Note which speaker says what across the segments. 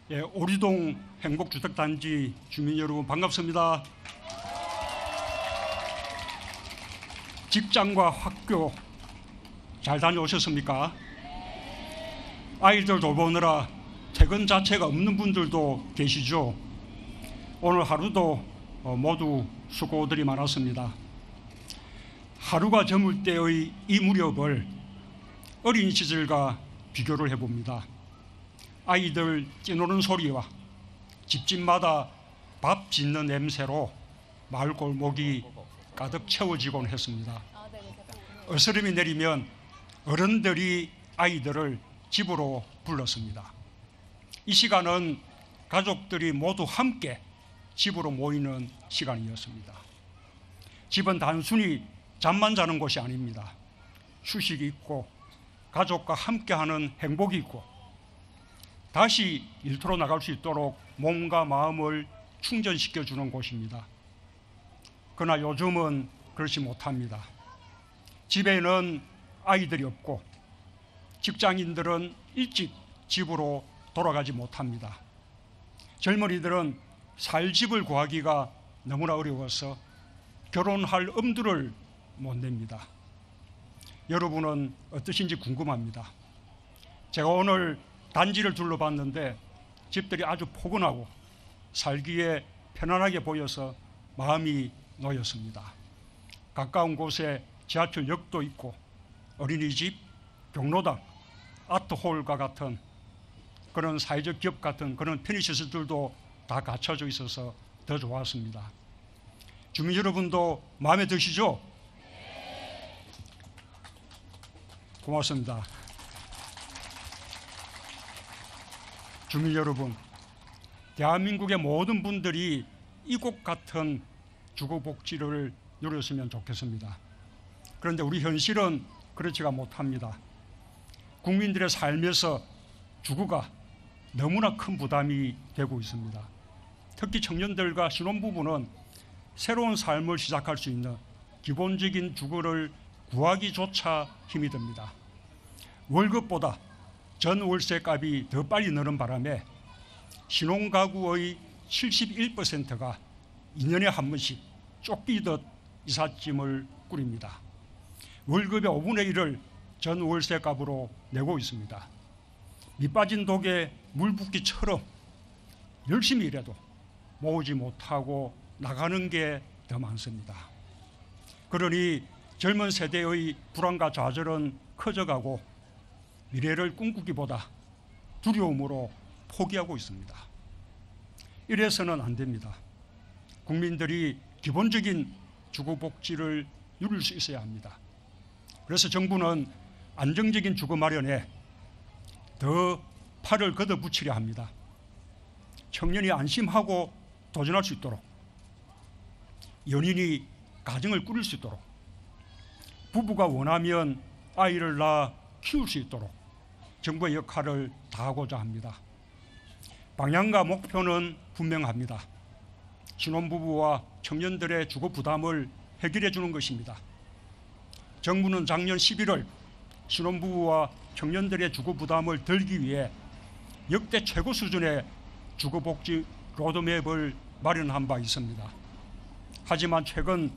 Speaker 1: 예, 오리동 행복주택단지 주민 여러분 반갑습니다. 직장과 학교 잘 다녀오셨습니까? 아이들 돌보느라 퇴근 자체가 없는 분들도 계시죠. 오늘 하루도 모두 수고들이 많았습니다. 하루가 저물 때의 이 무렵을 어린 시절과 비교를 해봅니다. 아이들 뛰노는 소리와 집집마다 밥 짓는 냄새로 마을 골목이 가득 채워지곤 했습니다. 어스름이 내리면 어른들이 아이들을 집으로 불렀습니다. 이 시간은 가족들이 모두 함께 집으로 모이는 시간이었습니다. 집은 단순히 잠만 자는 곳이 아닙니다. 휴식이 있고 가족과 함께하는 행복이 있고 다시 일터로 나갈 수 있도록 몸과 마음을 충전시켜주는 곳입니다. 그러나 요즘은 그렇지 못합니다. 집에는 아이들이 없고 직장인들은 일찍 집으로 돌아가지 못합니다. 젊은이들은 살 집을 구하기가 너무나 어려워서 결혼할 엄두를 못 냅니다. 여러분은 어떠신지 궁금합니다. 제가 오늘 단지를 둘러봤는데 집들이 아주 포근하고 살기에 편안하게 보여서 마음이 놓였습니다. 가까운 곳에 지하철역도 있고 어린이집, 경로당, 아트홀과 같은 그런 사회적 기업 같은 그런 편의시설들도 다 갖춰져 있어서 더 좋았습니다. 주민 여러분도 마음에 드시죠? 고맙습니다. 주민 여러분, 대한민국의 모든 분들이 이곳 같은 주거복지를 누렸으면 좋겠습니다. 그런데 우리 현실은 그렇지가 못합니다. 국민들의 삶에서 주거가 너무나 큰 부담이 되고 있습니다. 특히 청년들과 신혼부부는 새로운 삶을 시작할 수 있는 기본적인 주거를 구하기조차 힘이 듭니다. 월급보다 전월세값이 더 빨리 느는 바람에 신혼가구의 71%가 2년에 한 번씩 쫓기듯 이삿짐을 꾸립니다. 월급의 5분의 1을 전월세값으로 내고 있습니다. 밑빠진 독에 물 붓기처럼 열심히 일해도 모으지 못하고 나가는 게 더 많습니다. 그러니 젊은 세대의 불안과 좌절은 커져가고 미래를 꿈꾸기보다 두려움으로 포기하고 있습니다. 이래서는 안 됩니다. 국민들이 기본적인 주거복지를 누릴 수 있어야 합니다. 그래서 정부는 안정적인 주거 마련에 더 팔을 걷어붙이려 합니다. 청년이 안심하고 도전할 수 있도록, 연인이 가정을 꾸릴 수 있도록, 부부가 원하면 아이를 낳아 키울 수 있도록 정부의 역할을 다하고자 합니다. 방향과 목표는 분명합니다. 신혼부부와 청년들의 주거 부담을 해결해 주는 것입니다. 정부는 작년 11월 신혼부부와 청년들의 주거 부담을 덜기 위해 역대 최고 수준의 주거복지 로드맵을 마련한 바 있습니다. 하지만 최근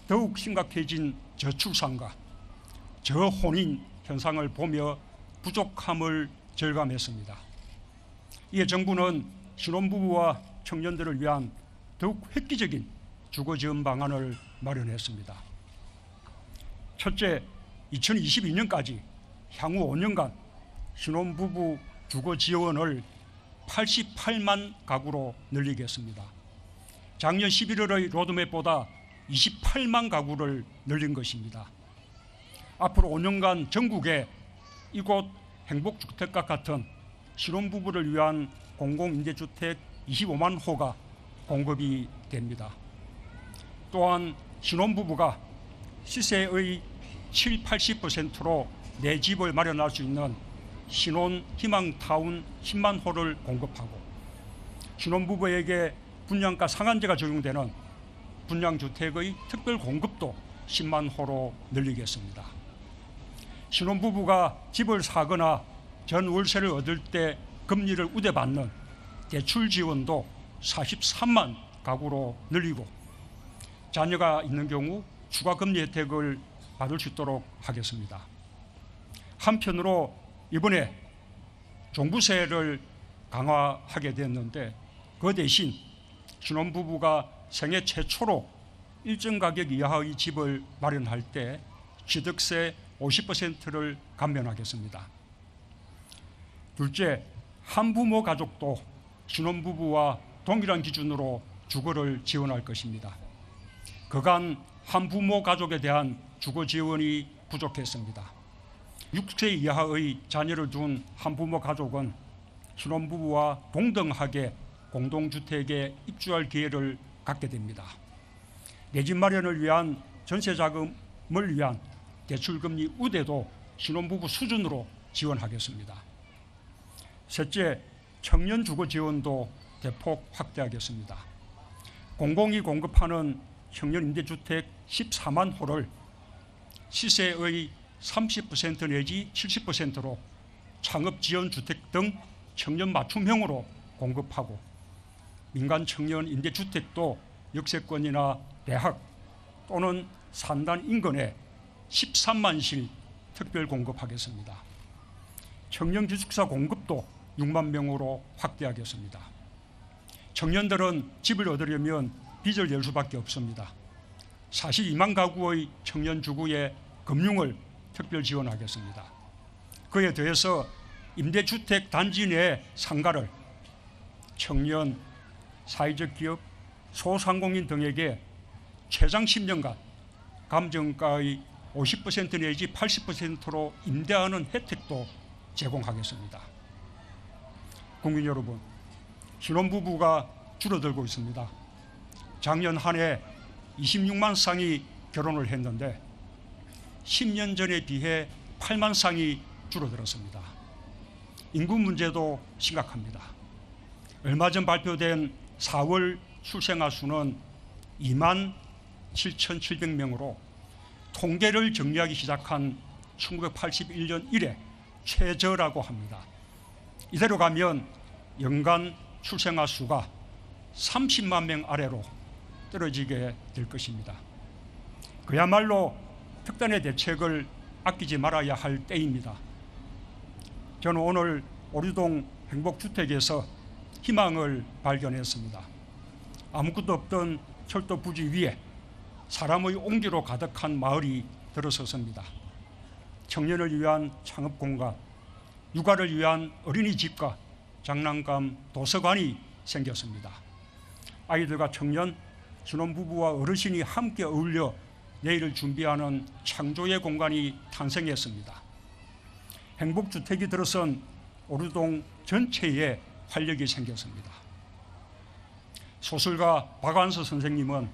Speaker 1: 더욱 심각해진 저출산과 저혼인 현상을 보며 부족함을 절감했습니다. 이에 정부는 신혼부부와 청년들을 위한 더욱 획기적인 주거지원 방안을 마련했습니다. 첫째, 2022년까지 향후 5년간 신혼부부 주거지원을 88만 가구로 늘리겠습니다. 작년 11월의 로드맵보다 28만 가구를 늘린 것입니다. 앞으로 5년간 전국에 이곳 행복주택과 같은 신혼부부를 위한 공공임대주택 25만 호가 공급이 됩니다. 또한 신혼부부가 시세의 70~80%로 내 집을 마련할 수 있는 신혼희망타운 10만 호를 공급하고 신혼부부에게 분양가 상한제가 적용되는 분양주택의 특별 공급도 10만 호로 늘리겠습니다. 신혼부부가 집을 사거나 전월세를 얻을 때 금리를 우대받는 대출 지원도 43만 가구로 늘리고 자녀가 있는 경우 추가 금리 혜택을 받을 수 있도록 하겠습니다. 한편으로 이번에 종부세를 강화하게 됐는데 그 대신 신혼부부가 생애 최초로 일정 가격 이하의 집을 마련할 때 취득세 50%를 감면하겠습니다. 둘째, 한부모 가족도 신혼부부와 동일한 기준으로 주거를 지원할 것입니다. 그간 한부모 가족에 대한 주거 지원이 부족했습니다. 6세 이하의 자녀를 둔 한부모 가족은 신혼부부와 동등하게 공동주택에 입주할 기회를 갖게 됩니다. 내 집 마련을 위한 전세자금을 위한 대출금리 우대도 신혼부부 수준으로 지원하겠습니다. 셋째, 청년 주거 지원도 대폭 확대하겠습니다. 공공이 공급하는 청년 임대주택 14만 호를 시세의 30% 내지 70%로 창업지원주택 등 청년 맞춤형으로 공급하고 민간 청년 임대주택도 역세권이나 대학 또는 산단 인근에 13만실 특별 공급하겠습니다. 청년 기숙사 공급도 6만 명으로 확대하겠습니다. 청년들은 집을 얻으려면 빚을 낼 수밖에 없습니다. 42만 가구의 청년 주거에 금융을 특별 지원하겠습니다. 그에 더해서 임대주택 단지 내 상가를 청년, 사회적 기업, 소상공인 등에게 최장 10년간 감정가의 50% 내지 80%로 임대하는 혜택도 제공하겠습니다. 국민 여러분, 신혼부부가 줄어들고 있습니다. 작년 한 해 26만 쌍이 결혼을 했는데 10년 전에 비해 8만 쌍이 줄어들었습니다. 인구 문제도 심각합니다. 얼마 전 발표된 4월 출생아 수는 2만 7,700명으로 통계를 정리하기 시작한 1981년 이래 최저라고 합니다. 이대로 가면 연간 출생아 수가 30만 명 아래로 떨어지게 될 것입니다. 그야말로 특단의 대책을 아끼지 말아야 할 때입니다. 저는 오늘 오류동 행복주택에서 희망을 발견했습니다. 아무것도 없던 철도 부지 위에 사람의 온기로 가득한 마을이 들어섰습니다. 청년을 위한 창업 공간, 육아를 위한 어린이집과 장난감, 도서관이 생겼습니다. 아이들과 청년, 신혼부부와 어르신이 함께 어울려 내일을 준비하는 창조의 공간이 탄생했습니다. 행복주택이 들어선 오류동 전체에 활력이 생겼습니다. 소설가 박완서 선생님은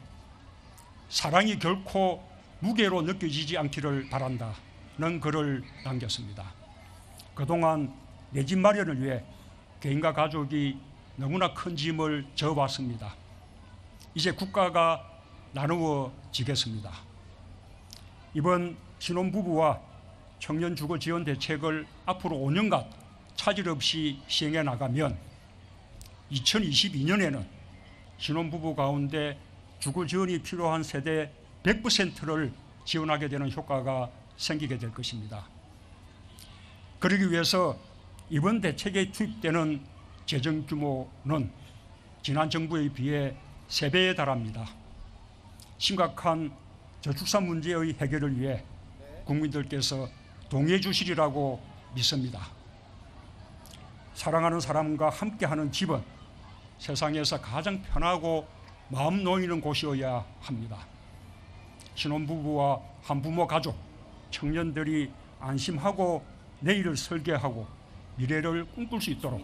Speaker 1: 사랑이 결코 무게로 느껴지지 않기를 바란다는 글을 남겼습니다. 그동안 내 집 마련을 위해 개인과 가족이 너무나 큰 짐을 져왔습니다. 이제 국가가 나누어지겠습니다. 이번 신혼부부와 청년 주거 지원 대책을 앞으로 5년간 차질 없이 시행해 나가면 2022년에는 신혼부부 가운데 주거 지원이 필요한 세대 100%를 지원하게 되는 효과가 생기게 될 것입니다. 그러기 위해서 이번 대책에 투입되는 재정 규모는 지난 정부에 비해 3배에 달합니다. 심각한 저출산 문제의 해결을 위해 국민들께서 동의해 주시리라고 믿습니다. 사랑하는 사람과 함께하는 집은 세상에서 가장 편하고 마음 놓이는 곳이어야 합니다. 신혼부부와 한부모 가족, 청년들이 안심하고 내일을 설계하고 미래를 꿈꿀 수 있도록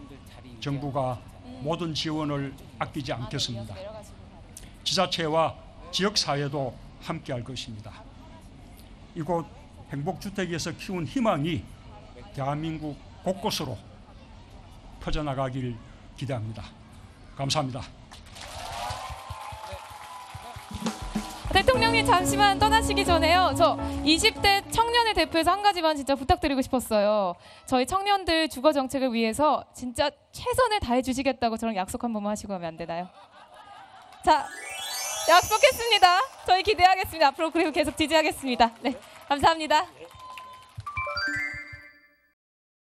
Speaker 1: 정부가 모든 지원을 아끼지 않겠습니다. 지자체와 지역사회도 함께할 것입니다. 이곳 행복주택에서 키운 희망이 대한민국 곳곳으로 퍼져나가길 기대합니다. 감사합니다.
Speaker 2: 대통령 대통령님 잠시만 떠나시기 전에요. 저 20대 청년을 대표해서 한 가지만 진짜 부탁드리고 싶었어요. 저희 청년들 주거 정책을 위해서 진짜 최선을 다해 주시겠다고 저랑 약속 한 번만 하시고 하면 안 되나요? 자, 약속했습니다. 저희 기대하겠습니다. 앞으로 그리고 계속 지지하겠습니다. 네, 감사합니다.